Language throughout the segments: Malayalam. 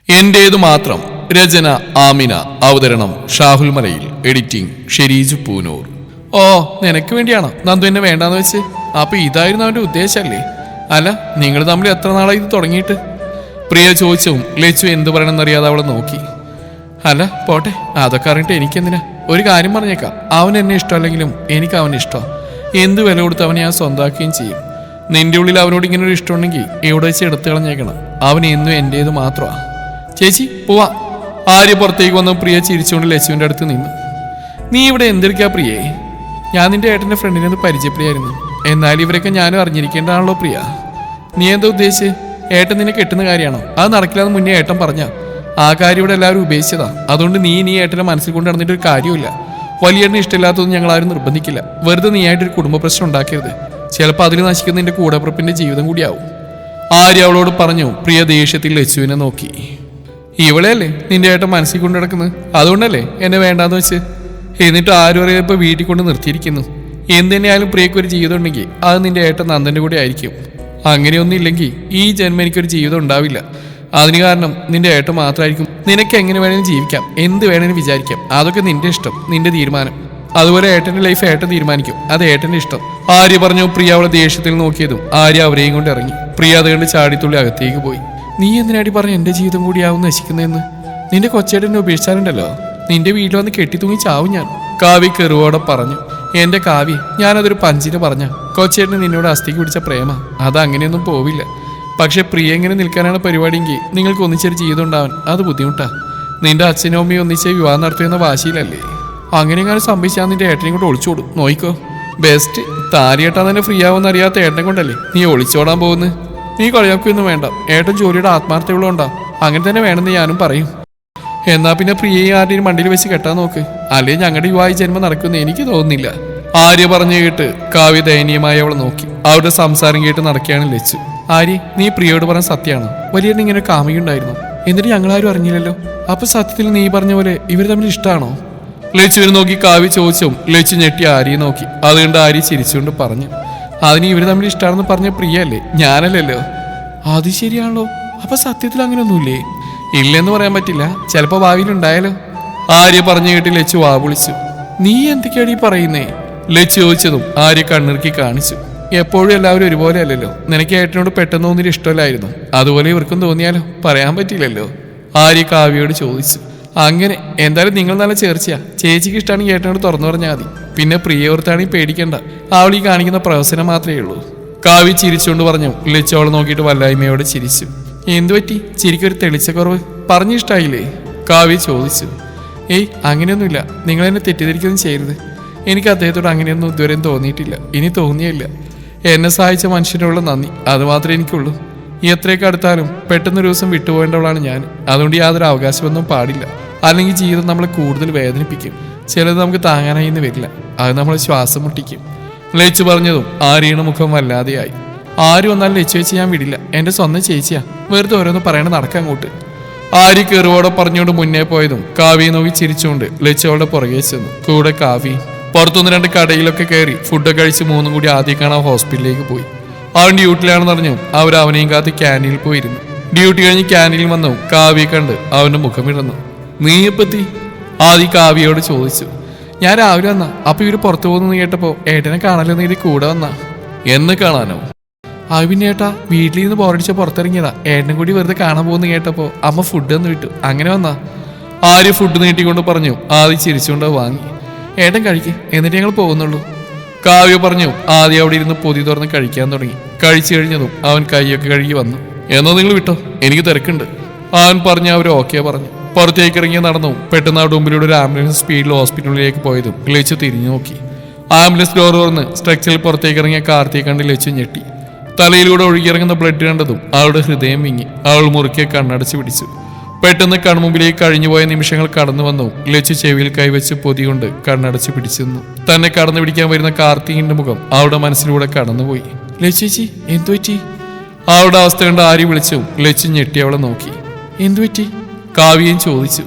എന്റേതു മാത്രം. രചന ആമിന. അവതരണം ഷാഹുൽ മലയിൽ. എഡിറ്റിംഗ് ഷെരീജ് പൂനൂർ. ഓ, നിനക്ക് വേണ്ടിയാണോ നന്ദു എന്നെ വേണ്ടാന്ന് വെച്ച്? അപ്പൊ ഇതായിരുന്നു അവന്റെ ഉദ്ദേശമല്ലേ? അല്ല, നിങ്ങൾ തമ്മിൽ എത്ര നാളായി ഇത് തുടങ്ങിയിട്ട്? പ്രിയ ചോദിച്ചും ലച്ചു എന്തു പറയണമെന്നറിയാതെ അവളെ നോക്കി. അല്ല പോട്ടെ, അതൊക്കെ അറിഞ്ഞിട്ട് എനിക്കെന്തിനാ? ഒരു കാര്യം പറഞ്ഞേക്കാം, അവൻ എന്നെ ഇഷ്ടമല്ലെങ്കിലും എനിക്ക് അവനെ ഇഷ്ടമാണ്. എന്ത് വില കൊടുത്ത് അവനെ ഞാൻ സ്വന്തമാക്കുകയും ചെയ്യും. നിന്റെ ഉള്ളിൽ അവനോട് ഇങ്ങനെ ഒരു ഇഷ്ടമുണ്ടെങ്കിൽ ഇവിടെ വെച്ച് എടുത്തു കളഞ്ഞേക്കണം. അവൻ എന്നും എൻ്റേത് മാത്രമാണ്. ചേച്ചി പോവാ. ആര്യ പുറത്തേക്ക് വന്ന് പ്രിയ ചിരിച്ചുകൊണ്ട് ലച്ചുവിൻ്റെ അടുത്ത് നിന്നു. നീ ഇവിടെ എന്തെടുക്കാ പ്രിയേ? ഞാൻ നിന്റെ ഏട്ടൻ്റെ ഫ്രണ്ടിനെ ഒന്ന് പരിചയപ്പെടുകയായിരുന്നു. എന്നാൽ ഇവരൊക്കെ ഞാനും അറിഞ്ഞിരിക്കേണ്ടതാണല്ലോ പ്രിയ. നീ എന്താ ഉദ്ദേശിച്ച്? ഏട്ടൻ നിന്നെ കെട്ടുന്ന കാര്യമാണോ? അത് നടക്കില്ലെന്ന് മുന്നേ ഏട്ടൻ പറഞ്ഞ ആ കാര്യം ഇവിടെ എല്ലാവരും ഉപേക്ഷിച്ചതാ. അതുകൊണ്ട് നീ ഏട്ടനെ മനസ്സിൽ കൊണ്ട് നടന്നിട്ട് ഒരു കാര്യമില്ല. വലിയേട്ടന് ഇഷ്ടമില്ലാത്തതൊന്നും ഞങ്ങൾ ആരും നിർബന്ധിക്കില്ല. വെറുതെ നീയായിട്ടൊരു കുടുംബ പ്രശ്നം ഉണ്ടാക്കരുത്. ചിലപ്പോൾ അതിൽ നശിക്കുന്ന നിന്റെ കൂടപ്പിറപ്പിന്റെ ജീവിതം കൂടിയാവും. ആര്യ അവളോട് പറഞ്ഞു. പ്രിയ ദേഷ്യത്തിൽ ലച്ചുവിനെ നോക്കി. ഇവളെയല്ലേ നിന്റെ ഏട്ടൻ മനസ്സിൽ കൊണ്ട് നടക്കുന്നത്? അതുകൊണ്ടല്ലേ എന്നെ വേണ്ടാന്ന് വെച്ച്? എന്നിട്ട് ആരും അറിയാപ്പോൾ വീട്ടിൽ കൊണ്ട് നിർത്തിയിരിക്കുന്നു. എന്തുതന്നെയായാലും പ്രിയക്ക് ഒരു ജീവിതം ഉണ്ടെങ്കിൽ അത് നിന്റെ ഏട്ടൻ നന്ദന്റെ കൂടെ ആയിരിക്കും. അങ്ങനെയൊന്നും ഇല്ലെങ്കിൽ ഈ ജന്മം എനിക്കൊരു ജീവിതം ഉണ്ടാവില്ല. അതിന് കാരണം നിന്റെ ഏട്ടൻ മാത്രമായിരിക്കും. നിനക്ക് എങ്ങനെ വേണമെങ്കിലും ജീവിക്കാം, എന്ത് വേണമെങ്കിലും വിചാരിക്കാം. അതൊക്കെ നിന്റെ ഇഷ്ടം, നിന്റെ തീരുമാനം. അതുപോലെ ഏട്ടന്റെ ലൈഫ് ഏട്ടൻ തീരുമാനിക്കും. അത് ഏട്ടന്റെ ഇഷ്ടം. ആര്യ പറഞ്ഞു. പ്രിയ അവളെ ദേഷ്യത്തിൽ നോക്കിയതും ആര്യ അവരെയും കൊണ്ട് ഇറങ്ങി. പ്രിയ അതുകൊണ്ട് ചാടിത്തുള്ളി അകത്തേക്ക് പോയി. നീ എന്തിനാടി പറഞ്ഞു എന്റെ ജീവിതം കൂടിയാവും നശിക്കുന്നതെന്ന്? നിന്റെ കൊച്ചേട്ടനെ ഉപേക്ഷിച്ചാലുണ്ടല്ലോ, നിന്റെ വീട്ടിൽ വന്ന് കെട്ടിത്തൂങ്ങി ചാവും ഞാൻ. കാവ്യ കെറുവോടെ പറഞ്ഞു. എന്റെ കാവ്യ, ഞാനതൊരു പഞ്ചിന് പറഞ്ഞ കൊച്ചേട്ടന് നിന്നോട് അസ്ഥിക്ക് പിടിച്ച പ്രേമ. അത് അങ്ങനെയൊന്നും പോവില്ല. പക്ഷെ പ്രിയ എങ്ങനെ നിൽക്കാനാണ് പരിപാടിയെങ്കിൽ നിങ്ങൾക്ക് ഒന്നിച്ചൊരു ജീവിതം ഉണ്ടാവാൻ അത് ബുദ്ധിമുട്ടാ. നിന്റെ അച്ഛനും അമ്മയും ഒന്നിച്ച് വിവാഹം നടത്തുന്ന വാശിയിലല്ലേ? അങ്ങനെയെങ്കിലും സംഭവിച്ചാൽ നിന്റെ ഏട്ടനെയും കൊണ്ട് ഒളിച്ചോടും. നോയിക്കോ. ബെസ്റ്റ്. താലിയേട്ടാ തന്നെ ഫ്രീ ആവുമെന്ന് അറിയാത്ത ഏട്ടനെ കൊണ്ടല്ലേ നീ ഒളിച്ചോടാൻ പോകുന്നത്. നീ കളിയാക്കൊന്നും വേണ്ട. ഏട്ടൻ ജോലിയുടെ ആത്മാർത്ഥമുള്ളതുകൊണ്ടാ. അങ്ങനെ തന്നെ വേണമെന്ന് ഞാനും പറയും. എന്നാ പിന്നെ പ്രിയയെ ആരുടെയും മണ്ടിയിൽ വെച്ച് കെട്ടാൻ നോക്ക്. അല്ലേ ഞങ്ങളുടെ വിവാഹ ജന്മം നടക്കുമെന്ന് എനിക്ക് തോന്നുന്നില്ല. ആര്യ പറഞ്ഞു കേട്ട് കാവ്യ ദയനീയമായി അവളെ നോക്കി. അവരുടെ സംസാരം കേട്ട് നടക്കുകയാണ് ലച്ചു. ആര്യ, നീ പ്രിയോട് പറഞ്ഞ സത്യമാണോ? വലിയ ഇങ്ങനെ കാമുകയുണ്ടായിരുന്നു, എന്നിട്ട് ഞങ്ങളാരും അറിഞ്ഞില്ലല്ലോ. അപ്പൊ സത്യത്തിൽ നീ പറഞ്ഞ പോലെ ഇവർ തമ്മിൽ ഇഷ്ടമാണോ? ലച്ചുവിനെ നോക്കി കാവ്യ ചോദിച്ചും ലച്ചു ഞെട്ടി ആര്യയെ നോക്കി. അതുകൊണ്ട് ആര്യ ചിരിച്ചുകൊണ്ട് പറഞ്ഞു. അതിന് ഇവർ തമ്മിൽ ഇഷ്ടമാണെന്ന് പറഞ്ഞ പ്രിയല്ലേ, ഞാനല്ലല്ലോ. അത് ശരിയാണല്ലോ. അപ്പൊ സത്യത്തിൽ അങ്ങനെയൊന്നുമില്ലേ? ഇല്ലെന്ന് പറയാൻ പറ്റില്ല, ചിലപ്പോ ഭാവിയിൽ ഉണ്ടായാലോ. ആര്യ പറഞ്ഞു കേട്ട് ലച്ചു വാ വിളിച്ചു. നീ എന്തൊക്കെയാണ് ഈ പറയുന്നേ? ലച്ചു ചോദിച്ചതും ആര്യ കണ്ണിറുക്കി കാണിച്ചു. എപ്പോഴും എല്ലാവരും ഒരുപോലെ അല്ലല്ലോ. നിനക്ക് ഏട്ടനോട് പെട്ടെന്ന് തോന്നിയൊരു ഇഷ്ടമല്ലായിരുന്നു, അതുപോലെ ഇവർക്കും തോന്നിയാലോ? പറയാൻ പറ്റില്ലല്ലോ. ആര്യ കാവ്യയോട് ചോദിച്ചു. അങ്ങനെ എന്തായാലും നിങ്ങൾ നല്ല ചേർച്ചയാ. ചേച്ചിക്ക് ഇഷ്ടമാണെങ്കിൽ ഏട്ടനോട് തുറന്നു പറഞ്ഞാൽ മതി. പിന്നെ പ്രിയോർത്താണെങ്കിൽ പേടിക്കണ്ട, അവൾ ഈ കാണിക്കുന്ന പ്രവസനം മാത്രമേ ഉള്ളൂ. കാവ്യ ചിരിച്ചുകൊണ്ട് പറഞ്ഞു. ലച്ചു അവളെ നോക്കിയിട്ട് വല്ലായ്മയോടെ ചിരിച്ചു. എന്തുപറ്റി? ചിരിക്കൊരു തെളിച്ചക്കുറവ്. പറഞ്ഞിഷ്ടായില്ലേ? കാവ്യ ചോദിച്ചു. ഏയ് അങ്ങനെയൊന്നുമില്ല, നിങ്ങൾ എന്നെ തെറ്റിദ്ധരിക്കൊന്നും ചെയ്യരുത്. എനിക്ക് അദ്ദേഹത്തോട് അങ്ങനെയൊന്നും ഇതുവരെയും തോന്നിയിട്ടില്ല, ഇനി തോന്നിയില്ല. എന്നെ സഹായിച്ച മനുഷ്യനുള്ള നന്ദി, അത് മാത്രമേ എനിക്കുള്ളൂ. എത്രയൊക്കെ അടുത്താലും പെട്ടെന്നൊരു ദിവസം വിട്ടുപോകേണ്ടവളാണ് ഞാൻ. അതുകൊണ്ട് യാതൊരു അവകാശമൊന്നും പാടില്ല. അല്ലെങ്കിൽ ജീവിതം നമ്മളെ കൂടുതൽ വേദനിപ്പിക്കും. ചിലത് നമുക്ക് താങ്ങാനായി എന്ന് വരില്ല, അത് നമ്മളെ ശ്വാസം മുട്ടിക്കും. ലച്ചു പറഞ്ഞതും ആര്യയുടെ മുഖം വല്ലാതെയായി. ആര് വന്നാലും ലച്ചു വെച്ച് ഞാൻ വിടില്ല. എൻ്റെ സ്വന്തം ചേച്ചിയാ. വെറുതെ ഓരോന്ന് പറയണ നടക്കാൻ അങ്ങോട്ട്. ആര്യ കെറുവോടെ പറഞ്ഞുകൊണ്ട് മുന്നേ പോയതും കാവ്യയെ നോക്കി ചിരിച്ചുകൊണ്ട് ലച്ചു അവളുടെ പുറകെ ചെന്നു. കൂടെ കാവ്യ പുറത്തുനിന്ന് 2 കടയിലൊക്കെ കയറി ഫുഡൊക്കെ കഴിച്ച് 3 കൂടി ആദ്യം കാണാൻ ഹോസ്പിറ്റലിലേക്ക് പോയി. അവൻ ഡ്യൂട്ടിലാണെന്ന് അറിഞ്ഞു അവർ അവനെയും കാത്ത് ക്യാൻറ്റീനിൽ പോയിരുന്നു. ഡ്യൂട്ടി കഴിഞ്ഞ് ക്യാൻറ്റീനിൽ വന്നു കാവ്യ കണ്ട് അവന്റെ മുഖം ഇടന്നു. നീ എപ്പത്തി? ആദ്യം കാവ്യയോട് ചോദിച്ചു. ഞാൻ രാവിലെ വന്നാ. അപ്പൊ ഇവര് പുറത്തു പോകുന്നു കേട്ടപ്പോ ഏട്ടനെ കാണലെന്ന് ഇത് കൂടെ വന്നാ. എന്ന് കാണാനോ? പിന്നെ ഏട്ടാ വീട്ടിലിരുന്ന് ബോറടിച്ച പുറത്തിറങ്ങിയതാ. ഏട്ടനും കൂടി വെറുതെ കാണാൻ പോകുന്നു കേട്ടപ്പോ അമ്മ ഫുഡ് ഒന്ന് വിട്ടു, അങ്ങനെ വന്നാ. ആര്യ ഫുഡ് നീട്ടിക്കൊണ്ട് പറഞ്ഞു. ആദ്യം ചിരിച്ചുകൊണ്ട് വാങ്ങി. ഏട്ടൻ കഴിക്ക്, എന്നിട്ട് ഞങ്ങൾ പോകുന്നുള്ളൂ. കാവ്യ പറഞ്ഞു. ആദ്യം അവിടെ ഇരുന്ന് പൊതി തുറന്ന് കഴിക്കാൻ തുടങ്ങി. കഴിച്ചു കഴിഞ്ഞതും അവൻ കൈയൊക്കെ കഴുകി വന്നു. എന്നാ നിങ്ങൾ വിട്ടോ, എനിക്ക് തിരക്കുണ്ട്. അവൻ പറഞ്ഞ അവർ ഓക്കെ പറഞ്ഞു. പുറത്തേക്ക് ഇറങ്ങി നടന്നു. പെട്ടെന്ന് അവിടെ മുമ്പിലൂടെ ഒരു ആംബുലൻസ് സ്പീഡിൽ ഹോസ്പിറ്റലിലേക്ക് പോയതും ലച്ചു തിരിഞ്ഞു നോക്കി. ആംബുലൻസ് ഡോർ തുറന്ന് സ്ട്രക്ചറിൽ പുറത്തേക്ക് ഇറങ്ങിയ കാർത്തിയെ കണ്ട് ലച്ചു ഞെട്ടി. തലയിലൂടെ ഒഴുകിയിറങ്ങുന്ന ബ്ലഡ് കണ്ടതും അവളുടെ ഹൃദയം വിങ്ങി. അവൾ മുറുക്കെ കണ്ണടച്ച് പിടിച്ചു. പെട്ടെന്ന് കൺമുമ്പിലേക്ക് കഴിഞ്ഞുപോയ നിമിഷങ്ങൾ കടന്നു വന്നു. ലച്ചു ചെവിയിൽ കൈവച്ച് പൊതികൊണ്ട് കണ്ണടച്ച് പിടിച്ചിരുന്നു. തന്നെ കടന്നു പിടിക്കാൻ വരുന്ന കാർത്തികിന്റെ മുഖം അവളുടെ മനസ്സിലൂടെ കടന്നുപോയി. ലച്ചേച്ചി എന്തുപറ്റി? അവളുടെ അവസ്ഥ കണ്ട് ആര്യ വിളിച്ചു. ലച്ചു ഞെട്ടി അവളെ നോക്കി. എന്തുപറ്റി? കാവ്യയും ചോദിച്ചു.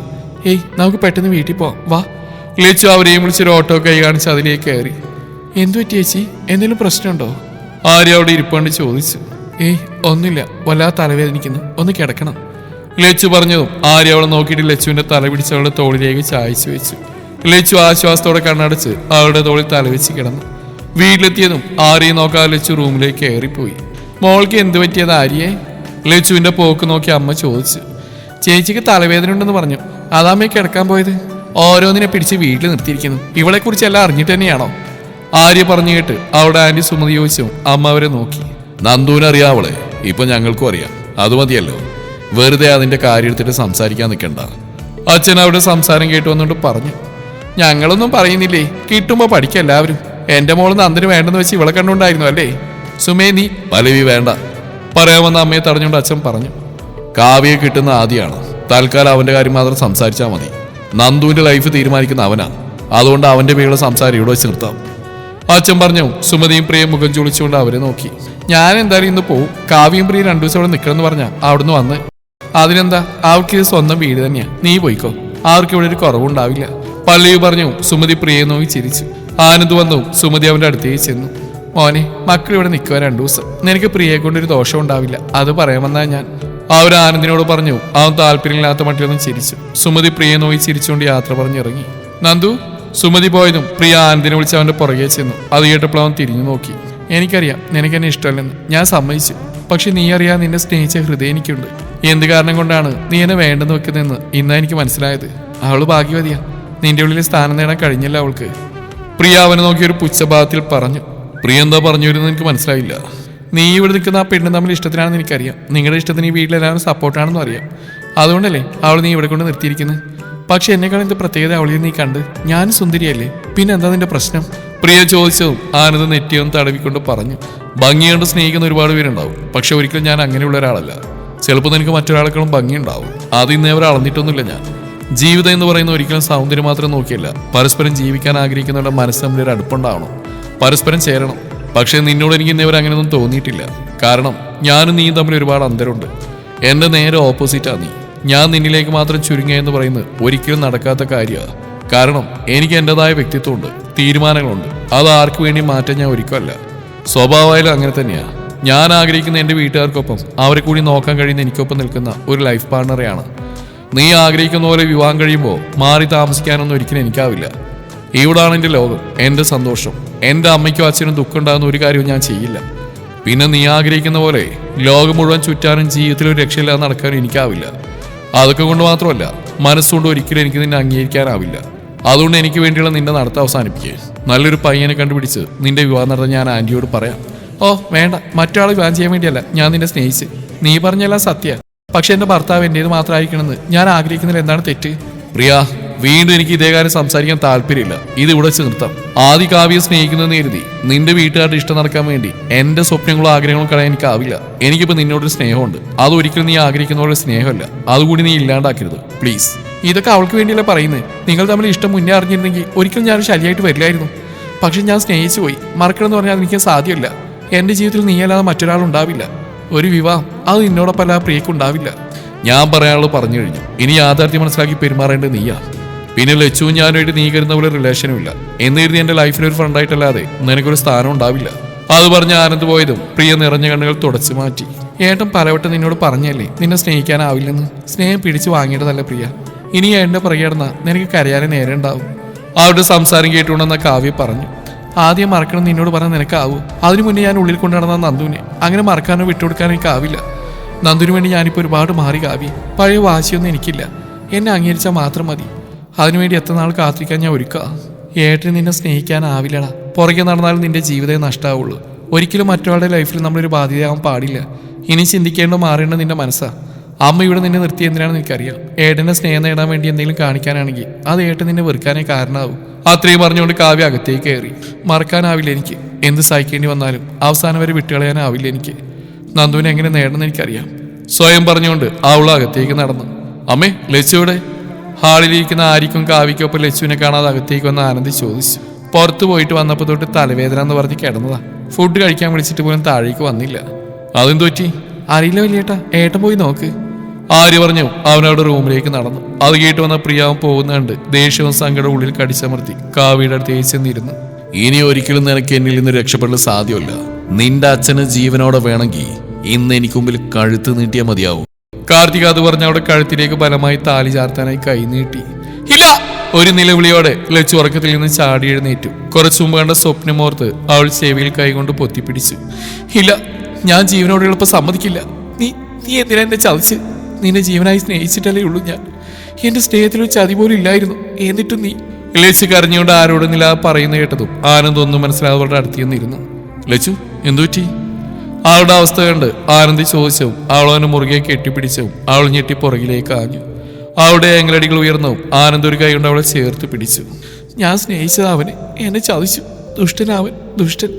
ഏയ് നമുക്ക് പെട്ടെന്ന് വീട്ടിൽ പോവാം, വാ. ലച്ചു അവരെയും വിളിച്ചൊരു ഓട്ടോ കൈ കാണിച്ച് അതിലേക്ക് കയറി. എന്തുപറ്റി ചേച്ചി? എന്തെങ്കിലും പ്രശ്നമുണ്ടോ? ആര്യ അവിടെ ഇരിപ്പണ്ട് ചോദിച്ചു. ഏയ് ഒന്നുമില്ല, വല്ലാതെ തലവേദനിക്കുന്നു, ഒന്ന് കിടക്കണം. ലച്ചു പറഞ്ഞതും ആര്യ അവളെ നോക്കിയിട്ട് ലച്ചുവിന്റെ തല പിടിച്ച് അവളുടെ തോളിലേക്ക് ചായച്ചു വെച്ചു. ലച്ചു ആശ്വാസത്തോടെ കണ്ണടച്ച് അവളുടെ തോളിൽ തലവെച്ച് കിടന്നു. വീട്ടിലെത്തിയതും ആര്യയെ നോക്കാതെ ലച്ചു റൂമിലേക്ക് കയറിപ്പോയി. മോൾക്ക് എന്ത് പറ്റിയത് ആര്യയെ? ലച്ചുവിന്റെ പോക്ക് നോക്കി അമ്മ ചോദിച്ചു. ചേച്ചിക്ക് തലവേദന ഉണ്ടെന്ന് പറഞ്ഞു, അതാമ്മയെ കിടക്കാൻ പോയത്. ഓരോന്നിനെ പിടിച്ച് വീട്ടിൽ നിർത്തിയിരിക്കുന്നു. ഇവളെ കുറിച്ച് എല്ലാം അറിഞ്ഞിട്ട് തന്നെയാണോ? ആര്യ പറഞ്ഞു കേട്ട് അവളുടെ ആന്റി സുമതി ചോദിച്ചു. അമ്മ അവരെ നോക്കി. നന്ദുവിനറിയാം അവളെ, ഇപ്പൊ ഞങ്ങൾക്കും അറിയാം. അത് മതിയല്ലോ, വെറുതെ അതിന്റെ കാര്യം എടുത്തിട്ട് സംസാരിക്കാൻ നിൽക്കണ്ട. അച്ഛൻ അവരുടെ സംസാരം കേട്ടു വന്നുകൊണ്ട് പറഞ്ഞു. ഞങ്ങളൊന്നും പറയുന്നില്ലേ, കിട്ടുമ്പോ പഠിക്കാം എല്ലാവരും. എന്റെ മോള് നന്ദിന് വേണ്ടെന്ന് വെച്ച് ഇവളെ കണ്ടുകൊണ്ടായിരുന്നു അല്ലേ? സുമേ നീ പലവി വേണ്ട. പറയാമെന്ന് അമ്മയെ തടഞ്ഞുകൊണ്ട് അച്ഛൻ പറഞ്ഞു. കാവ്യെ കിട്ടുന്ന ആദ്യമാണ്. തൽക്കാലം അവന്റെ കാര്യം മാത്രം സംസാരിച്ചാൽ മതി. നന്ദുവിന്റെ ലൈഫ് തീരുമാനിക്കുന്ന അവനാ. അതുകൊണ്ട് അവന്റെ പേരുള്ള സംസാരം ഇവിടെ വെച്ച് നിർത്താം. അച്ഛൻ പറഞ്ഞു. സുമതിയും പ്രിയം മുഖം ചുളിച്ചുകൊണ്ട് അവരെ നോക്കി. ഞാൻ എന്തായാലും ഇന്ന് പോവും. കാവ്യം പ്രിയ 2 ദിവസം അവിടെ നിൽക്കണമെന്ന് പറഞ്ഞാ അവിടുന്ന് വന്ന്. അതിനെന്താ, അവർക്ക് ഇത് സ്വന്തം വീട് തന്നെയാ. നീ പോയിക്കോ, അവർക്ക് ഇവിടെ ഒരു കുറവുണ്ടാവില്ല. പല്ലവി പറഞ്ഞു. സുമതി പ്രിയെ നോക്കി ചിരിച്ചു. ആനന്ദ് വന്നു. സുമതി അവന്റെ അടുത്തേക്ക് ചെന്നു. മോനെ, മക്കൾ ഇവിടെ നിൽക്കുക 2 ദിവസം. നിനക്ക് പ്രിയയെ കൊണ്ടൊരു ദോഷം ഉണ്ടാവില്ല, അത് പറയാമെന്നാ ഞാൻ. അവർ ആനന്ദിനോട് പറഞ്ഞു. അവൻ താല്പര്യമില്ലാത്ത മട്ടിലൊന്നും ചിരിച്ചു. സുമതി പ്രിയെ നോക്കി ചിരിച്ചുകൊണ്ട് യാത്ര പറഞ്ഞിറങ്ങി. നന്ദു. സുമതി പോയതും പ്രിയ ആനന്ദിനെ വിളിച്ച് അവന്റെ പുറകെ ചെന്നു. അത് കേട്ടപ്പോൾ അവൻ തിരിഞ്ഞു നോക്കി. എനിക്കറിയാം നിനക്ക് എന്നെ ഇഷ്ടമല്ലെന്ന്, ഞാൻ സമ്മതിച്ചു. പക്ഷെ നീ അറിയാൻ നിന്നെ സ്നേഹിച്ച ഹൃദയം എനിക്കുണ്ട്. എന്ത് കാരണം കൊണ്ടാണ് നീ എന്നെ വേണ്ടെന്ന് വെക്കുന്നതെന്ന് ഇന്നാ എനിക്ക് മനസ്സിലായത്. അവള് ഭാഗ്യവതിയാ. നിന്റെ ഉള്ളിൽ സ്ഥാനം നേടാൻ കഴിഞ്ഞില്ല അവൾക്ക്. പ്രിയ അവനെ നോക്കി ഒരു പുച്ഛഭാവത്തിൽ പറഞ്ഞു. പ്രിയ എന്താ പറഞ്ഞു വരുന്നത് എനിക്ക് മനസ്സിലായില്ല. നീ ഇവിടെ നിൽക്കുന്ന ആ പെണ്ണ് തമ്മിൽ ഇഷ്ടത്തിനാണെന്ന് എനിക്കറിയാം. നിങ്ങളുടെ ഇഷ്ടത്തിന് ഈ വീട്ടിലെല്ലാവരും സപ്പോർട്ടാണെന്നും അറിയാം. അതുകൊണ്ടല്ലേ അവൾ നീ ഇവിടെ കൊണ്ട് നിർത്തിയിരിക്കുന്നത്. പക്ഷെ എന്നെക്കാൾ എന്ത് പ്രത്യേകത അവളിൽ നീ കണ്ട്? ഞാൻ സുന്ദരിയല്ലേ, പിന്നെ എന്താ നിന്റെ പ്രശ്നം? പ്രിയ ചോദിച്ചതും ആനന്ദ് നെറ്റിയൊന്നും തടവിക്കൊണ്ട് പറഞ്ഞു. ഭംഗി കൊണ്ട് സ്നേഹിക്കുന്ന ഒരുപാട് പേരുണ്ടാവും. പക്ഷെ ഒരിക്കലും ഞാൻ അങ്ങനെയുള്ള ഒരാളല്ല. ചിലപ്പോൾ നിനക്ക് മറ്റൊരാളെക്കാളും ഭംഗിയുണ്ടാവും. അത് ഇന്നേ അവർ അളന്നിട്ടൊന്നുമില്ല ഞാൻ. ജീവിതം എന്ന് പറയുന്ന ഒരിക്കലും സൗന്ദര്യം മാത്രം നോക്കിയല്ല. പരസ്പരം ജീവിക്കാൻ ആഗ്രഹിക്കുന്നവരുടെ മനസ്സ് തമ്മിൽ ഒരു അടുപ്പുണ്ടാവണം, പരസ്പരം ചേരണം. പക്ഷെ നിന്നോട് എനിക്ക് ഇന്നേവർ അങ്ങനെയൊന്നും തോന്നിയിട്ടില്ല. കാരണം ഞാനും നീയും തമ്മിൽ ഒരുപാട് അന്തരമുണ്ട്. എന്റെ നേരെ ഓപ്പോസിറ്റാ നീ. ഞാൻ നിന്നിലേക്ക് മാത്രം ചുരുങ്ങുക എന്ന് പറയുന്നത് ഒരിക്കലും നടക്കാത്ത കാര്യമാണ്. കാരണം എനിക്ക് എൻ്റെതായ വ്യക്തിത്വമുണ്ട്, തീരുമാനങ്ങളുണ്ട്. അത് ആർക്കു വേണ്ടി മാറ്റാൻ ഞാൻ ഒരിക്കലല്ല. സ്വഭാവമായാലും അങ്ങനെ തന്നെയാണ്. ഞാൻ ആഗ്രഹിക്കുന്ന എൻ്റെ വീട്ടുകാർക്കൊപ്പം അവരെ കൂടി നോക്കാൻ കഴിയുന്ന എനിക്കൊപ്പം നിൽക്കുന്ന ഒരു ലൈഫ് പാർട്ണറെയാണ്. നീ ആഗ്രഹിക്കുന്ന പോലെ വിവാഹം കഴിയുമ്പോൾ മാറി താമസിക്കാനൊന്നും ഒരിക്കലും എനിക്കാവില്ല. ഇവിടാണ് എൻ്റെ ലോകം, എൻ്റെ സന്തോഷം. എൻ്റെ അമ്മയ്ക്കും അച്ഛനും ദുഃഖം ഉണ്ടാകുന്ന ഒരു കാര്യവും ഞാൻ ചെയ്യില്ല. പിന്നെ നീ ആഗ്രഹിക്കുന്ന പോലെ ലോകം മുഴുവൻ ചുറ്റാനും ജീവിതത്തിൽ ഒരു രക്ഷയില്ലാതെ നടക്കാനും എനിക്കാവില്ല. അതൊക്കെ കൊണ്ട് മാത്രമല്ല, മനസ്സുകൊണ്ട് ഒരിക്കലും എനിക്ക് നിന്നെ അംഗീകരിക്കാനാവില്ല. അതുകൊണ്ട് എനിക്ക് വേണ്ടിയുള്ള നിന്റെ നടത്തം അവസാനിപ്പിക്കുക. നല്ലൊരു പയ്യനെ കണ്ടുപിടിച്ച് നിന്റെ വിവാഹം നടത്താൻ ഞാൻ ആൻറ്റിയോട് പറയാം. ഓ വേണ്ട, മറ്റൊരാൾ വിവാഹം ചെയ്യാൻ വേണ്ടിയല്ല ഞാൻ നിന്നെ സ്നേഹിച്ച്. നീ പറഞ്ഞെല്ലാം സത്യ. പക്ഷെ എൻ്റെ ഭർത്താവ് എൻ്റേത് മാത്രമായിരിക്കണമെന്ന് ഞാൻ ആഗ്രഹിക്കുന്നതിൽ എന്താണ് തെറ്റ്? പ്രിയ, വീണ്ടും എനിക്ക് ഇതേ കാര്യം സംസാരിക്കാൻ താല്പര്യമില്ല. ഇത് ഇവിടെ വെച്ച് നിർത്താം. ആദ്യ കാവ്യെ സ്നേഹിക്കുന്നതെന്ന് കരുതി നിന്റെ വീട്ടുകാരുടെ ഇഷ്ടം നടക്കാൻ വേണ്ടി എൻ്റെ സ്വപ്നങ്ങളും ആഗ്രഹങ്ങളും കളയാൻ എനിക്കാവില്ല. എനിക്കിപ്പോൾ നിന്നോടൊരു സ്നേഹമുണ്ട്. അതൊരിക്കലും നീ ആഗ്രഹിക്കുന്ന പോലെ സ്നേഹമല്ല. അതുകൂടി നീ ഇല്ലാണ്ടാക്കരുത് പ്ലീസ്. ഇതൊക്കെ അവൾക്ക് വേണ്ടിയല്ല പറയുന്നത്. നിങ്ങൾ തമ്മിൽ ഇഷ്ടം മുന്നേ അറിഞ്ഞിരുന്നെങ്കിൽ ഒരിക്കലും ഞാൻ ശരിയായിട്ട് വരില്ലായിരുന്നു. പക്ഷെ ഞാൻ സ്നേഹിച്ചു പോയി. മറക്കണമെന്ന് പറഞ്ഞാൽ എനിക്ക് സാധ്യമല്ല. എൻ്റെ ജീവിതത്തിൽ നീയല്ലാതെ മറ്റൊരാളുണ്ടാവില്ല. ഒരു വിവാഹം അത് നിന്നോടൊപ്പം അല്ല പ്രിയക്കുണ്ടാവില്ല. ഞാൻ പറയാനുള്ളത് പറഞ്ഞു കഴിഞ്ഞു. ഇനി യാഥാർത്ഥ്യം മനസ്സിലാക്കി പെരുമാറേണ്ടത് നീയാ. പിന്നെ ലച്ചുവും ഞാനുമായിട്ട് നീ കരുതുന്ന പോലെ റിലേഷനും ഇല്ല. എന്ന് കരുതി എൻ്റെ ലൈഫിൽ ഒരു ഫ്രണ്ടായിട്ടല്ലാതെ നിനക്കൊരു സ്ഥാനം ഉണ്ടാവില്ല. അത് പറഞ്ഞ് ആനന്ദ് പോയതും പ്രിയ നിറഞ്ഞ കണ്ണുകൾ തുടച്ചു മാറ്റി. ഏട്ടൻ പലവട്ടം നിന്നോട് പറഞ്ഞല്ലേ നിന്നെ സ്നേഹിക്കാനാവില്ലെന്ന്. സ്നേഹം പിടിച്ചു വാങ്ങേണ്ടതല്ല പ്രിയ. ഇനി ഏട്ടൻ്റെ പുറകെടന്ന നിനക്ക് കരയാനേ നേരെ ഉണ്ടാവും. അവരുടെ സംസാരം കേട്ടുകൊണ്ടെന്ന കാവ്യ പറഞ്ഞു. ആദ്യം മറക്കണം നിന്നോട് പറഞ്ഞാൽ നിനക്കാവൂ. അതിനു മുന്നേ ഞാൻ ഉള്ളിൽ കൊണ്ടു നടന്ന നന്ദുവിനെ അങ്ങനെ മറക്കാനോ വിട്ടുകൊടുക്കാനോ എനിക്കാവില്ല. നന്ദുവിന് വേണ്ടി ഞാനിപ്പോൾ ഒരുപാട് മാറി കാവ്യ. പഴയ വാശിയൊന്നും എനിക്കില്ല. എന്നെ അംഗീകരിച്ചാൽ മാത്രം മതി. അതിനുവേണ്ടി എത്ര നാൾ കാത്തിരിക്കാൻ ഞാൻ ഒരുക്കാം. ഏട്ടന് നിന്നെ സ്നേഹിക്കാനാവില്ലടാ. പുറകെ നടന്നാലും നിന്റെ ജീവിതമേ നഷ്ടമാവുള്ളൂ. ഒരിക്കലും മറ്റൊരാളുടെ ലൈഫിൽ നമ്മളൊരു ബാധ്യതയാവാൻ പാടില്ല. ഇനി ചിന്തിക്കേണ്ടോ മാറേണ്ടോ നിന്റെ മനസ്സാ. അമ്മ ഇവിടെ നിന്നെ നിർത്തി എന്തിനാണെന്ന് എനിക്കറിയാം. ഏട്ടനെ സ്നേഹം നേടാൻ വേണ്ടി എന്തെങ്കിലും കാണിക്കാനാണെങ്കിൽ അത് ഏട്ടൻ നിന്നെ വെറുക്കാനേ കാരണമാവും. അത്രയും പറഞ്ഞുകൊണ്ട് കാവ്യ അകത്തേക്ക് കയറി. മറക്കാനാവില്ല എനിക്ക്. എന്ത് സഹിക്കേണ്ടി വന്നാലും അവസാനം വരെ വിട്ടുകളയാനാവില്ല എനിക്ക്. നന്ദുവിനെ എങ്ങനെ നേടണമെന്ന് എനിക്കറിയാം. സ്വയം പറഞ്ഞുകൊണ്ട് അവൾ അകത്തേക്ക് നടന്നു. അമ്മേ, ലച്ചുവിടെ? ഹാളിലിരിക്കുന്ന ആരിക്കും കാവ്യക്കൊപ്പം ലച്ചുവിനെ കാണാതെ അകത്തേക്ക് വന്ന് ആനന്ദ് ചോദിച്ചു. പുറത്തു പോയിട്ട് വന്നപ്പോൾ തൊട്ട് തലവേദന എന്ന് പറഞ്ഞ് കിടന്നതാ. ഫുഡ് കഴിക്കാൻ വിളിച്ചിട്ട് പോലും താഴേക്ക് വന്നില്ല. അതെന്തു പറ്റി? അറിയില്ല വലിയേട്ടാ, ഏട്ടൻ പോയി നോക്ക്. ആര്യ പറഞ്ഞു. അവനവിടെ റൂമിലേക്ക് നടന്നു. അത് കേട്ട് വന്ന പ്രിയാവും പോകുന്നുണ്ട്. ദേഷ്യവും സങ്കടവും ഉള്ളിൽ കടിച്ചമർത്തി കാവ്യയുടെ അടുത്ത് ചെന്നിരുന്നു. ഇനി ഒരിക്കലും നിനക്ക് എന്നിൽ നിന്ന് രക്ഷപ്പെടൽ സാധ്യമല്ല. നിന്റെ അച്ഛന് ജീവനോടെ വേണമെങ്കിൽ ഇന്ന് എനിക്ക് മുമ്പിൽ കഴുത്ത് നീട്ടിയാൽ മതിയാവും. കാർത്തിക അത് പറഞ്ഞ അവിടെ കഴുത്തിലേക്ക് ബലമായി താലി ചാർത്താനായി കൈ നീട്ടി. ഇല്ല! ഒരു നിലവിളിയോടെ ലച്ചു ഉറക്കത്തിൽ നിന്ന് ചാടി എഴുന്നേറ്റു. കുറച്ചു മുമ്പ് കണ്ട സ്വപ്നമോർത്ത് അവൾ ചെവിയിൽ കൈകൊണ്ട് പൊത്തിപ്പിടിച്ചു. ഇല്ല, ഞാൻ ജീവനോട് എളുപ്പം സമ്മതിക്കില്ല. നീ നീ എന്തിനാ എന്നെ ചതിച്ച്? നിന്നെ ജീവനായി സ്നേഹിച്ചിട്ടല്ലേ ഉള്ളൂ ഞാൻ. എന്റെ സ്നേഹത്തിലൊരു ചതി പോലും ഇല്ലായിരുന്നു. എന്നിട്ടും നീ... ലച്ചു കരഞ്ഞുകൊണ്ട് ആരോടുന്നില്ല പറയുന്ന കേട്ടതും ആനന്ദ് ഒന്നും മനസ്സിലാതെ അവളുടെ അടുത്ത് ചെന്നിരുന്നു. ലച്ചു, എന്തുപറ്റി? അവളുടെ അവസ്ഥ കണ്ട് ആനന്ദി ചോദിച്ചവും അവളവനെ മുറുകെ കെട്ടിപ്പിടിച്ചവും അവൾ ഞെട്ടി പുറകിലേക്ക് ആഞ്ഞു. അവളുടെ ഏങ്ങലടികൾ ഉയർന്നവും ആനന്ദ് ഒരു കൈ കൊണ്ട് അവളെ ചേർത്ത് പിടിച്ചു. ഞാൻ സ്നേഹിച്ചത് അവനെ, എന്നെ ചതിച്ചു. ദുഷ്ടനാവൻ, ദുഷ്ടൻ.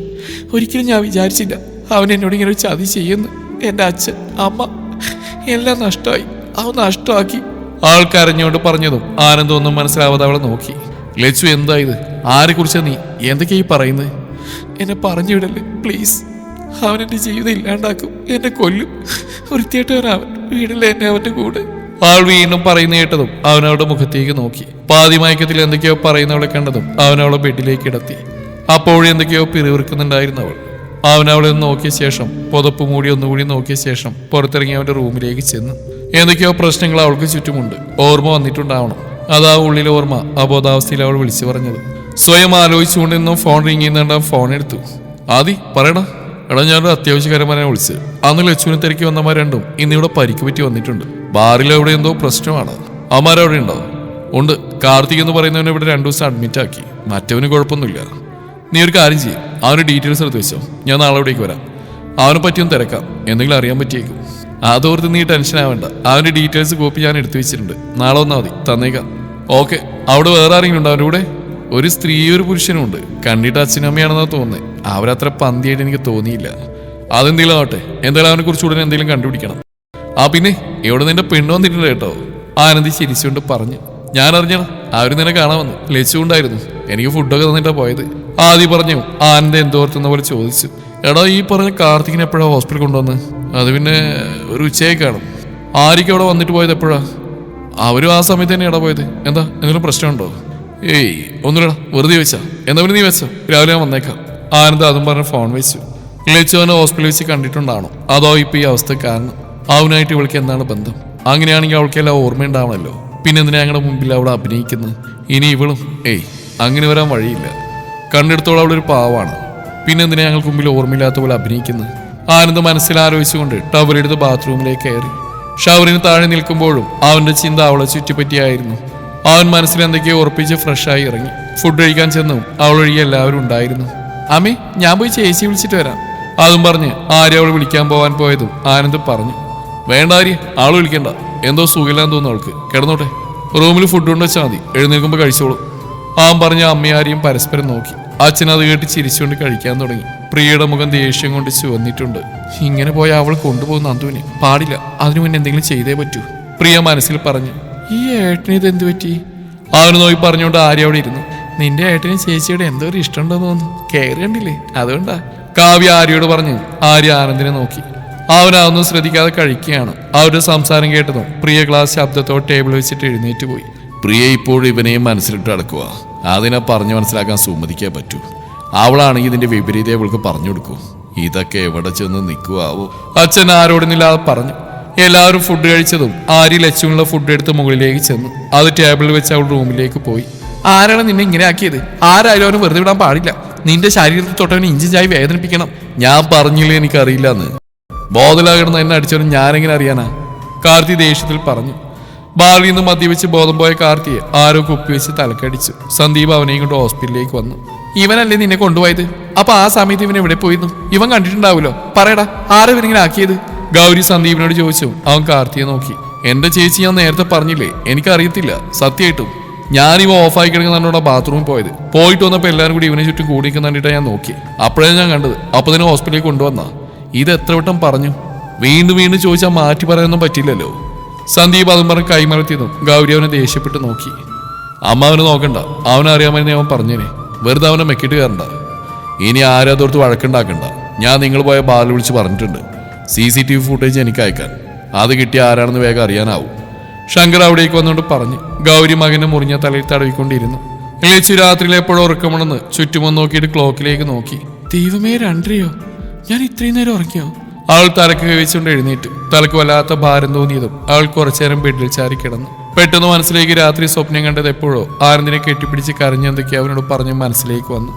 ഒരിക്കലും ഞാൻ വിചാരിച്ചില്ല അവൻ എന്നോട് ഇങ്ങനെ ഒരു ചതി ചെയ്യുന്നു. എൻ്റെ അച്ഛൻ, അമ്മ എല്ലാം നഷ്ടമായി. അവൻ നഷ്ടമാക്കി. അവൾ കരഞ്ഞുകൊണ്ട് പറഞ്ഞതും ആനന്ദ് ഒന്നും മനസ്സിലാവാതെ അവളെ നോക്കി. ലച്ചു, എന്താ ഇത്? ആരെക്കുറിച്ചാ നീ എന്തൊക്കെയാ ഈ പറയുന്നത്? എന്നെ പറഞ്ഞു വിടല്ലേ പ്ലീസ്. അവൻ എൻ്റെ ജീവിതം ഇല്ലാണ്ടാക്കും, എന്നെ കൊല്ലും. വൃത്തിയായിട്ടവൻ വീടില്ലേ എന്നെ അവൻ്റെ കൂടെ. അവൾ വീണ്ടും പറയുന്ന കേട്ടതും അവൻ അവളുടെ മുഖത്തേക്ക് നോക്കി. പാതി മയക്കത്തിൽ എന്തൊക്കെയോ പറയുന്നവളെ കണ്ടതും അവൻ അവളെ ബെഡിലേക്ക് കിടത്തി. അപ്പോഴും എന്തൊക്കെയോ പിറുവിറുക്കുന്നുണ്ടായിരുന്നു അവൾ. അവൻ അവളെ ഒന്ന് നോക്കിയ ശേഷം പുതപ്പ് മൂടി ഒന്നുകൂടി നോക്കിയ ശേഷം പുറത്തിറങ്ങി അവന്റെ റൂമിലേക്ക് ചെന്നു. എന്തൊക്കെയോ പ്രശ്നങ്ങൾ അവൾക്ക് ചുറ്റുമുണ്ട്. ഓർമ്മ വന്നിട്ടുണ്ടാവണം. അതാ ഉള്ളിലെ ഓർമ്മ അബോധാവസ്ഥയിൽ അവൾ വിളിച്ചു പറഞ്ഞത്. സ്വയം ആലോചിച്ചുകൊണ്ടിരുന്നു ഫോൺ റിങ് ചെയ്യുന്നുണ്ടാവും. ഫോൺ എടുത്തു. ആദി, പറയടാ. എടാ, ഞാനൊരു അത്യാവശ്യകരമാരെ വിളിച്ചത്. അന്ന് ലച്ചുവിനെ തിരക്കി വന്നമാർ രണ്ടും ഇന്നിവിടെ പരിക്ക് പറ്റി വന്നിട്ടുണ്ട്. ബാറിൽ എവിടെ എന്തോ പ്രശ്നമാണ്. അമ്മാരവിടെ ഉണ്ടോ? ഉണ്ട്. കാർത്തിക് എന്ന് പറയുന്നവനെ ഇവിടെ 2 ദിവസം അഡ്മിറ്റ് ആക്കി. മറ്റവന് കുഴപ്പമൊന്നുമില്ല. നീ ഒരു കാര്യം ചെയ്യും, അവന് ഡീറ്റെയിൽസ് എടുത്ത് വെച്ചോ. ഞാൻ നാളെ ഇവിടേക്ക് വരാം. അവനെ പറ്റിയൊന്നും തിരക്കാം. എന്തെങ്കിലും അറിയാൻ പറ്റിയേക്കും. അതോർത്ത് നീ ടെൻഷൻ ആവേണ്ട. അവന്റെ ഡീറ്റെയിൽസ് കോപ്പി ഞാൻ എടുത്തു വെച്ചിട്ടുണ്ട്. നാളെ വന്നാൽ മതി, തന്നേക്കാം. ഓക്കെ. അവിടെ വേറെ ആരെങ്കിലും ഉണ്ടോ അവൻ്റെ കൂടെ? ഒരു സ്ത്രീ ഒരു പുരുഷനും ഉണ്ട്. കണ്ടിട്ട് അച്ഛനമ്മയാണെന്നാണ് തോന്നുന്നത്. അവരത്ര പന്തിയായിട്ട് എനിക്ക് തോന്നിയില്ല. അതെന്തെങ്കിലും ആവട്ടെ. എന്തായാലും അവനെ കുറിച്ച് ഉടനെ എന്തെങ്കിലും കണ്ടുപിടിക്കണം. പിന്നെ ഇവിടെ നിന്റെ പെണ്ണ് വന്നിട്ടുണ്ട് കേട്ടോ. ആനന്ദി ചിരിച്ചുകൊണ്ട് പറഞ്ഞു. ഞാൻ അറിഞ്ഞണം, അവർ നിന്നെ കാണാമെന്ന്. ലച്ചുണ്ടായിരുന്നു. എനിക്ക് ഫുഡൊക്കെ തന്നിട്ടാ പോയത്. ആദ്യം പറഞ്ഞു. ആനന്ദ് എന്തോർത്തുന്ന പോലെ ചോദിച്ചു. എടാ, ഈ പറഞ്ഞ കാർത്തികിനെ എപ്പോഴാണ് ഹോസ്പിറ്റൽ കൊണ്ടുവന്ന്? അത് പിന്നെ ഒരു ഉച്ചയായി കാണും. ആയിരിക്കും അവിടെ വന്നിട്ട് പോയത് എപ്പോഴാ? അവരും ആ സമയത്ത് തന്നെ ഇട പോയത്. എന്താ, എന്തെങ്കിലും പ്രശ്നമുണ്ടോ? ഏയ്, ഒന്നുമില്ലടാ, വെറുതെ വെച്ചാ. എന്നാ പിന്നെ നീ വെച്ചോ, രാവിലെ ഞാൻ വന്നേക്കാം. ആനന്ദ് അതും പറഞ്ഞ് ഫോൺ വെച്ചു. ലച്ചു അവനെ ഹോസ്പിറ്റലിൽ വെച്ച് കണ്ടിട്ടുണ്ടാണോ? അതോ ഇപ്പൊ ഈ അവസ്ഥ കാരണം അവനായിട്ട് ഇവൾക്ക് എന്താണ് ബന്ധം? അങ്ങനെയാണെങ്കിൽ അവൾക്കെല്ലാം ഓർമ്മയുണ്ടാവണമല്ലോ. പിന്നെ എന്തിനാ ഞങ്ങളുടെ മുമ്പിൽ അവൾ അഭിനയിക്കുന്നത്? ഇനി ഇവളും അങ്ങനെ വരാൻ വഴിയില്ല. കണ്ടെടുത്തോളം അവളൊരു പാവാണ്. പിന്നെ എന്തിനാ ഞങ്ങൾക്ക് മുമ്പിൽ ഓർമ്മയില്ലാത്ത പോലെ അഭിനയിക്കുന്നത്? ആനന്ദ് മനസ്സിലാലോചിച്ചുകൊണ്ട് ടവലെടുത്ത് ബാത്റൂമിലേക്ക് കയറി. ഷവറിന് താഴെ നിൽക്കുമ്പോഴും അവന്റെ ചിന്ത അവളെ ചുറ്റിപ്പറ്റിയായിരുന്നു. അവൻ മനസ്സിൽ എന്തൊക്കെയോ ഉറപ്പിച്ച് ഫ്രഷായി ഇറങ്ങി. ഫുഡ് കഴിക്കാൻ ചെന്നും അവളൊഴികെ എല്ലാവരും ഉണ്ടായിരുന്നു. അമ്മേ, ഞാൻ പോയി ചേച്ചി വിളിച്ചിട്ട് വരാം. അതും പറഞ്ഞ് ആര്യ അവൾ വിളിക്കാൻ പോകാൻ പോയതും ആനന്ദ് പറഞ്ഞു. വേണ്ട ആര്യ, ആള് വിളിക്കണ്ട. എന്തോ സുഖമില്ലാന്ന് തോന്നുന്നു അവൾക്ക്. കിടന്നോട്ടെ. റൂമിൽ ഫുഡ് കൊണ്ട് വെച്ചാൽ മതി. എഴുന്നേൽക്കുമ്പോൾ കഴിച്ചോളൂ. അവൻ പറഞ്ഞ അമ്മയാരെയും പരസ്പരം നോക്കി. അച്ഛൻ അത് കേട്ട് ചിരിച്ചുകൊണ്ട് കഴിക്കാൻ തുടങ്ങി. പ്രിയയുടെ മുഖം ദേഷ്യം കൊണ്ട് ചുവന്നിട്ടുണ്ട്. ഇങ്ങനെ പോയ അവൾ കൊണ്ടുപോകുന്ന അന്തുവിനെ പാടില്ല. അതിനു മുന്നേ എന്തെങ്കിലും ചെയ്തേ പറ്റൂ, പ്രിയ മനസ്സിൽ പറഞ്ഞു. ഈ ഏട്ടന് ഇത് എന്ത് പറ്റി? അവന് നോക്കി പറഞ്ഞുകൊണ്ട് ആര്യ അവിടെ ഇരുന്നു. നിന്റെ ഏട്ടന് ചേച്ചിയുടെ എന്തോ ഒരു ഇഷ്ടമുണ്ടെന്ന് തോന്നുന്നു. കയറി കണ്ടില്ലേ, അതുകൊണ്ടാ. കാവ്യ ആര്യയോട് പറഞ്ഞു. ആര്യ ആനന്ദിനെ നോക്കി. അവനതൊന്നും ശ്രദ്ധിക്കാതെ കഴിക്കുകയാണ്. അവരുടെ സംസാരം കേട്ടതും പ്രിയ ഗ്ലാസ് ശബ്ദത്തോടെ ടേബിൾ വെച്ചിട്ട് എഴുന്നേറ്റ് പോയി. പ്രിയ ഇപ്പോഴും ഇവനെയും മനസ്സിലിട്ട് അടക്കുക. അതിനെ പറഞ്ഞു മനസ്സിലാക്കാൻ സുമതിക്കേ പറ്റൂ. അവളാണെങ്കിൽ ഇതിന്റെ വിപരീതം അവൾക്ക് പറഞ്ഞു കൊടുക്കൂ. ഇതൊക്കെ എവിടെ ചെന്ന് നിൽക്കുവാവോ? അച്ഛൻ ആരോടുന്നില്ലാതെ പറഞ്ഞു. എല്ലാവരും ഫുഡ് കഴിച്ചതും ആര്യ ലച്ചുള്ള ഫുഡ് എടുത്ത് മുകളിലേക്ക് ചെന്നു. അത് ടേബിളിൽ വെച്ച് അവൾ റൂമിലേക്ക് പോയി. ആരാണ് നിന്നെ ഇങ്ങനെ ആക്കിയത്? ആരായാലും അവന് വെറുതെ വിടാൻ പാടില്ല. നിന്റെ ശരീരത്തിൽ തൊട്ടവന് ഇഞ്ചിഞ്ചായി വേദനിപ്പിക്കണം. ഞാൻ പറഞ്ഞില്ലേ എനിക്കറിയില്ല എന്ന്. ബോധലാകിടുന്ന എന്നെ അടിച്ചവനും ഞാനെങ്ങനെ അറിയാനാ? കാർത്തി ദേഷ്യത്തിൽ പറഞ്ഞു. ബാറിൽ നിന്ന് മദ്യവെച്ച് ബോധം പോയ കാർത്തിയെ ആരോ കുപ്പിവെച്ച് തലക്കടിച്ചു. സന്ദീപ് അവനെയും കൊണ്ട് ഹോസ്പിറ്റലിലേക്ക് വന്നു. ഇവനല്ലേ നിന്നെ കൊണ്ടുപോയത്? അപ്പൊ ആ സമയത്ത് ഇവൻ എവിടെ പോയിരുന്നു? ഇവൻ കണ്ടിട്ടുണ്ടാവുമല്ലോ. പറയടാ, ആരാ ഇവനിങ്ങനെ ആക്കിയത്? ഗൗരി സന്ദീപിനോട് ചോദിച്ചു. അവൻ കാർത്തിയെ നോക്കി. എന്റെ ചേച്ചി, ഞാൻ നേരത്തെ പറഞ്ഞില്ലേ, എനിക്കറിയത്തില്ല സത്യമായിട്ടും. ഞാനിവ ഓഫായി കിടക്കുന്നതിനോടാ ബാത്റൂമിൽ പോയത്. പോയിട്ട് വന്നപ്പോൾ എല്ലാവരും കൂടി ഇവനെ ചുറ്റും കൂടിയിരിക്കുന്നിട്ടാണ് ഞാൻ നോക്കി. അപ്പോഴേ ഞാൻ കണ്ടത്. അപ്പൊ തന്നെ ഹോസ്പിറ്റലിൽ കൊണ്ടുവന്നാ. ഇത് എത്ര വട്ടം പറഞ്ഞു? വീണ്ടും വീണ്ടും ചോദിച്ചാൽ മാറ്റി പറയാനൊന്നും പറ്റില്ലല്ലോ. സന്ദീപ് അതും പറഞ്ഞ് കൈമലത്തിയതും ഗൗരി അവനെ ദേഷ്യപ്പെട്ട് നോക്കി. അമ്മ അവനെ നോക്കണ്ട, അവനറിയാമെന്ന് അവൻ പറഞ്ഞേനെ. വെറുതെ അവനെ മെക്കിട്ട് കയറണ്ട. ഇനി ആരാതോർത്ത് വഴക്കുണ്ടാക്കണ്ട. ഞാൻ നിങ്ങൾ പോയ ബാറിൽ വിളിച്ച് പറഞ്ഞിട്ടുണ്ട്. CCTV ഫുട്ടേജ് എനിക്ക് അയക്കാൻ. അത് കിട്ടിയ ആരാണെന്ന് വേഗം അറിയാനാവും. ശങ്കർ അവിടേക്ക് വന്നുകൊണ്ട് പറഞ്ഞു. ഗൗരി മകനെ മുറിഞ്ഞ തലയിൽ തടവിക്കൊണ്ടിരുന്നു. ലച്ചു രാത്രിയിൽ എപ്പോഴും ഉറക്കമുണ്ടെന്ന് ചുറ്റുമൊന്ന് നോക്കിയിട്ട് ക്ലോക്കിലേക്ക് നോക്കി. ദൈവമേ, 2:30യോ? ഞാൻ ഇത്രയും നേരം ഉറങ്ങിയോ? അവൾ തലക്ക് കഴിച്ചുകൊണ്ട് എഴുന്നേറ്റു. തലക്ക് വല്ലാത്ത ഭാരം തോന്നിയതും അവൾ കുറച്ചേരം ബെഡിൽ ചാരി കിടന്നു. പെട്ടെന്ന് മനസ്സിലേക്ക് രാത്രി സ്വപ്നം കണ്ടത് എപ്പോഴോ ആനന്ദിനെ കെട്ടിപ്പിടിച്ച് കരഞ്ഞെന്തൊക്കെ അവനോട് പറഞ്ഞ് മനസ്സിലേക്ക് വന്നു.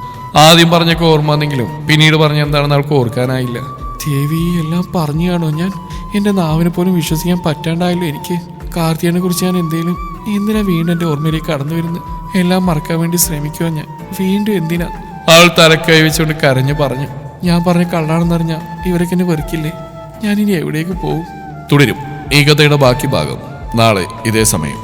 ആദ്യം പറഞ്ഞൊക്കെ ഓർമ്മ വന്നെങ്കിലും പിന്നീട് പറഞ്ഞെന്താണെന്ന് അവൾക്ക് ഓർക്കാനായില്ല. ദേവി, എല്ലാം പറഞ്ഞു കാണോ ഞാൻ? എൻ്റെ നാവിനെ പോലും വിശ്വസിക്കാൻ പറ്റാണ്ടായല്ലോ എനിക്ക്. കാർത്തികനെ കുറിച്ച് ഞാൻ എന്തിനാ വീണ്ടും എൻ്റെ ഓർമ്മയിലേക്ക് കടന്നു വരുന്നത്? എല്ലാം മറക്കാൻ വേണ്ടി ശ്രമിക്കുക ഞാൻ. വീണ്ടും എന്തിനാ? അവൾ തലക്കൈ വെച്ചുകൊണ്ട് കരഞ്ഞു പറഞ്ഞു. ഞാൻ പറഞ്ഞ കള്ളാണെന്നറിഞ്ഞാ ഇവരൊക്കെ എന്നെ വെറുക്കില്ലേ? ഞാനിനി എവിടേക്ക് പോകും? തുടരും ഈ കഥയുടെ ബാക്കി ഭാഗം നാളെ ഇതേ സമയം.